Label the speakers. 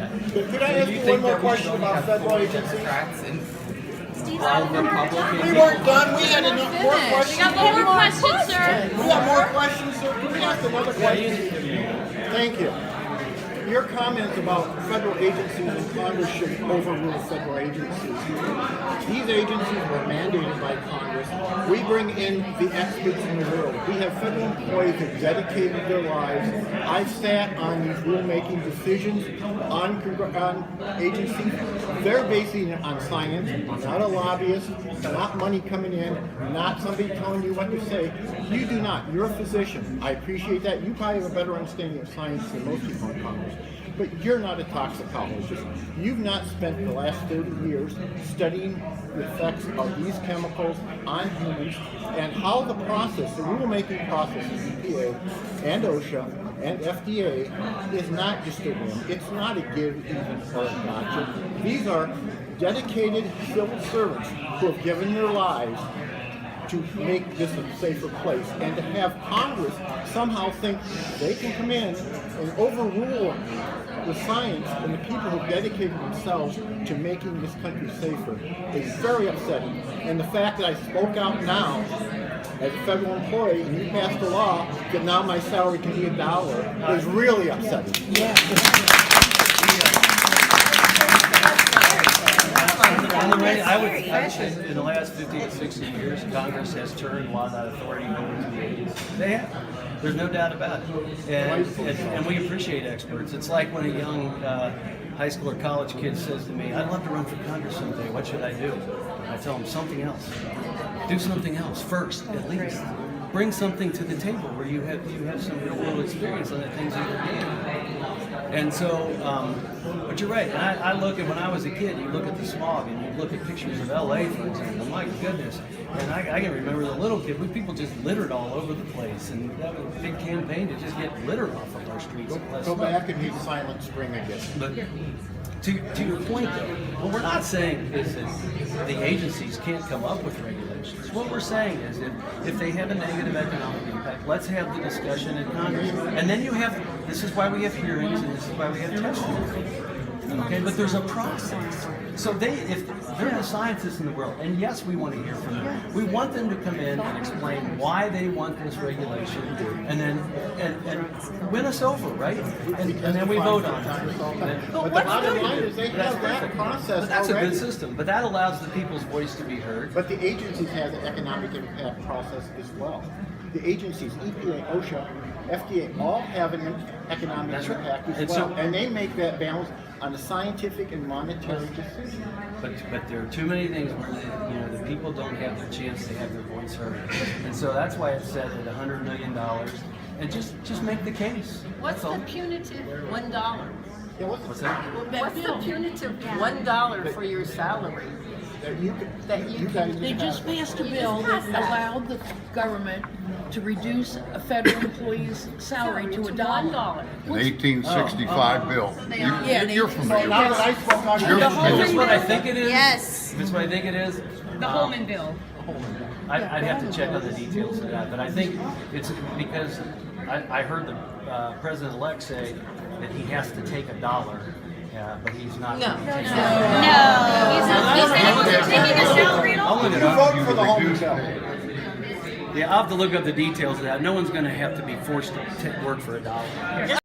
Speaker 1: that.
Speaker 2: Could I ask you one more question about federal agencies?
Speaker 3: We weren't done. We had enough more questions.
Speaker 4: We got more questions, sir.
Speaker 3: We got more questions, sir. Can we ask another question?
Speaker 2: Thank you. Your comments about federal agencies and Congress should overrule federal agencies. These agencies were mandated by Congress. We bring in the experts in the world. We have federal employees that dedicated their lives. I've sat on these rulemaking decisions on agencies. They're basing it on science, not a lobbyist, not money coming in, not somebody telling you what to say. You do not. You're a physician. I appreciate that. You probably have a better understanding of science than most people in Congress. But you're not a toxicologist. You've not spent the last 30 years studying the effects of these chemicals on humans and how the process, the rulemaking process of EPA and OSHA and FDA is not just a whim. It's not a give, even, or a gotcha. These are dedicated civil servants who have given their lives to make this a safer place, and to have Congress somehow think they can come in and overrule the science and the people who dedicated themselves to making this country safer is very upsetting. And the fact that I spoke out now as a federal employee and you passed a law that now my salary can be $1 is really upsetting.
Speaker 1: Yeah. I would say in the last 50 to 60 years, Congress has turned a lot of that authority over to the agencies. They have. There's no doubt about it. And we appreciate experts. It's like when a young high school or college kid says to me, I'd love to run for Congress someday. What should I do? I tell them something else. Do something else first, at least. Bring something to the table where you have some real world experience on the things that you're doing. And so, but you're right. And I look at when I was a kid, you look at the smog and you look at pictures of LA, for example. My goodness. And I can remember the little kid, people just littered all over the place. And that was a big campaign to just get litter off of our streets.
Speaker 2: Go back and read Silent Spring, I guess.
Speaker 1: But to your point, though, what we're not saying is that the agencies can't come up with regulations. What we're saying is if they have a negative economic impact, let's have the discussion in Congress. And then this is why we have hearings and this is why we have testimony. Okay, but there's a process. So if they're the scientists in the world, and yes, we want to hear from them. We want them to come in and explain why they want this regulation, and then and win us over, right? And then we vote on it.
Speaker 2: But the bottom line is they have that process.
Speaker 1: But that's already a good system. But that allows the people's voice to be heard.
Speaker 2: But the agencies have the economic impact process as well. The agencies, EPA, OSHA, FDA, all have an economic impact as well, and they make that balance on a scientific and monetary decision.
Speaker 1: But there are too many things where the people don't have the chance to have their voice heard, and so that's why it's set at $100 million, and just make the case.
Speaker 4: What's the punitive $1?
Speaker 2: Yeah,
Speaker 1: What's that?
Speaker 4: What's the punitive $1 for your salary?
Speaker 5: They just passed a bill that allowed the government to reduce a federal employee's salary to $1.
Speaker 6: An 1865 bill. You're familiar.
Speaker 2: Now that I spoke on
Speaker 1: Is this what I think it is?
Speaker 4: Yes.
Speaker 1: Is this what I think it is?
Speaker 4: The Holman bill.
Speaker 1: I'd have to check on the details of that, but I think it's because I heard the president-elect say that he has to take $1. But he's not.
Speaker 4: No.
Speaker 1: He's
Speaker 4: taking a salary at all.
Speaker 1: I'll look it
Speaker 2: You
Speaker 1: up.
Speaker 2: vote for the Holman bill.
Speaker 1: Yeah, I'll have to look up the details of that. No one's going to have to be forced to work for $1.